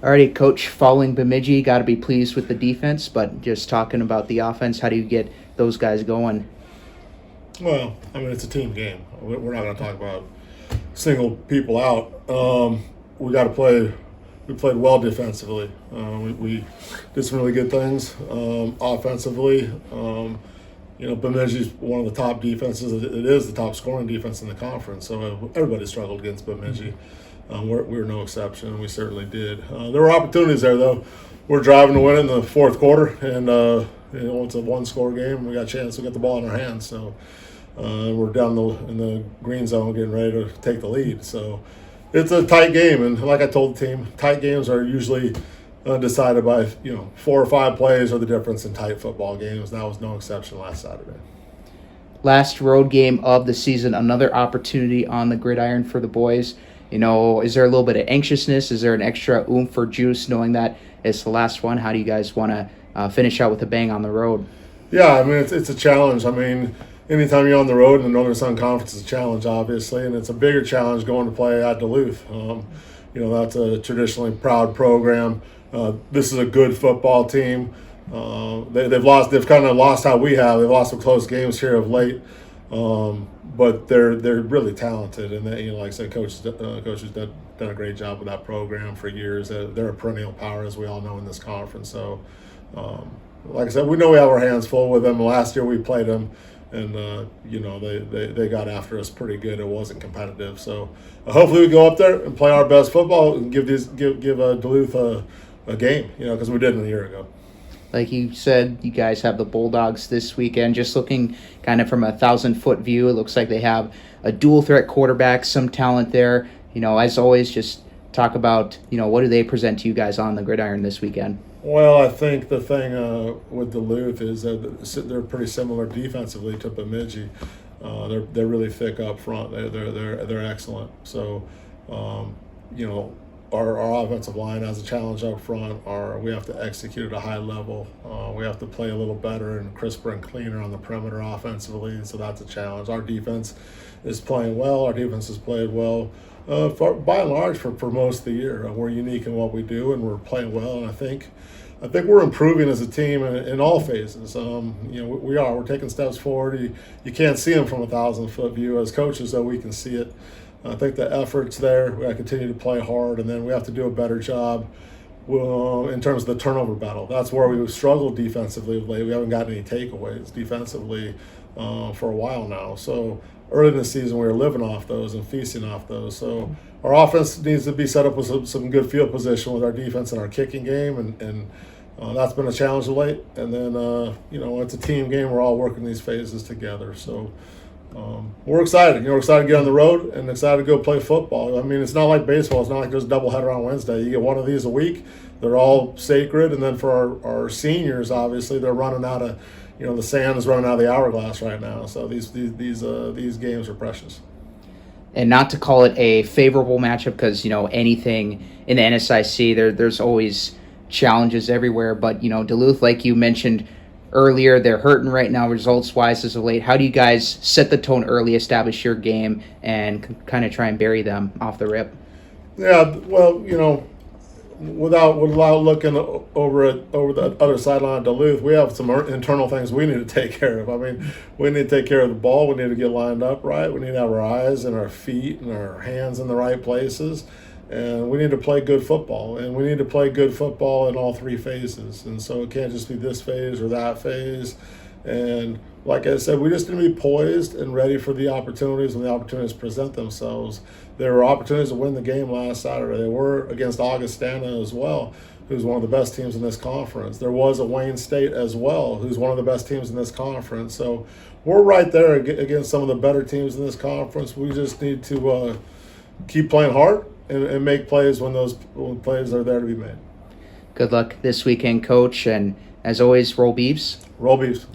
Alrighty, Coach, following Bemidji, got to be pleased with the defense, but just talking about the offense, how do you get those guys going? Well, I mean, it's a team game. We're not going to talk about single people out. We got to play. We played well defensively. We did some really good things offensively. Bemidji's one of the top defenses. It is the top scoring defense in the conference. So everybody struggled against Bemidji. We were no exception. We certainly did. There were opportunities there, though. We're driving to win in the fourth quarter, and it's a one-score game. We got a chance to get the ball in our hands. So we're down in the green zone, getting ready to take the lead. So it's a tight game, and like I told the team, tight games are usually decided by 4 or 5 plays are the difference in tight football games. That was no exception last Saturday. Last road game of the season, another opportunity on the gridiron for the boys. Is there a little bit of anxiousness? Is there an extra oomph or juice knowing that it's the last one? How do you guys want to finish out with a bang on the road? Yeah, I mean, it's a challenge. I mean, anytime you're on the road in the Northern Sun Conference, it's a challenge, obviously, and it's a bigger challenge going to play at Duluth. That's a traditionally proud program. This is a good football team. They've kind of lost how we have. They've lost some close games here of late. But they're really talented, and they, like I said, coach has done a great job with that program for years. They're a perennial power, as we all know, in this conference. So, like I said, we know we have our hands full with them. Last year we played them, and they got after us pretty good. It wasn't competitive, so hopefully we go up there and play our best football and give Duluth a game, because we didn't a year ago. Like you said, you guys have the Bulldogs this weekend. Just looking kind of from a 1,000-foot view, it looks like they have a dual-threat quarterback, some talent there. As always, just talk about, what do they present to you guys on the gridiron this weekend? Well, I think the thing with Duluth is that they're pretty similar defensively to Bemidji. They're really thick up front. They're excellent. So, Our offensive line has a challenge up front. We have to execute at a high level. We have to play a little better and crisper and cleaner on the perimeter offensively, so that's a challenge. Our defense is playing well. Our defense has played well by and large for most of the year. We're unique in what we do, and we're playing well. And I think we're improving as a team in all phases. We are. We're taking steps forward. You can't see them from a 1,000-foot view. As coaches, though, we can see it. I think the effort's there. We got to continue to play hard, and then we have to do a better job in terms of the turnover battle. That's where we've struggled defensively lately. We haven't gotten any takeaways defensively for a while now. So early in the season, we were living off those and feasting off those. So our offense needs to be set up with some good field position with our defense and our kicking game, and that's been a challenge of late. And then, it's a team game. We're all working these phases together. So we're excited. We're excited to get on the road and excited to go play football. I mean, it's not like baseball. It's not like there's a doubleheader on Wednesday. You get one of these a week. They're all sacred. And then for our seniors, obviously, they're running out of, the sand is running out of the hourglass right now. So these games are precious. And not to call it a favorable matchup because, anything in the NSIC, there's always challenges everywhere. But, Duluth, like you mentioned earlier, they're hurting right now results-wise as of late. How do you guys set the tone early, establish your game, and kind of try and bury them off the rip? Yeah, well, without looking over the other sideline of Duluth, we have some internal things we need to take care of. I mean, we need to take care of the ball. We need to get lined up right. We need to have our eyes and our feet and our hands in the right places. And we need to play good football, and we need to play good football in all 3 phases. And so it can't just be this phase or that phase. And like I said, we just need to be poised and ready for the opportunities when the opportunities present themselves. There were opportunities to win the game last Saturday. They were against Augustana as well, who's one of the best teams in this conference. There was a Wayne State as well, who's one of the best teams in this conference. So we're right there against some of the better teams in this conference. We just need to keep playing hard and make plays when plays are there to be made. Good luck this weekend, Coach, and as always, roll Beavs. Roll Beavs.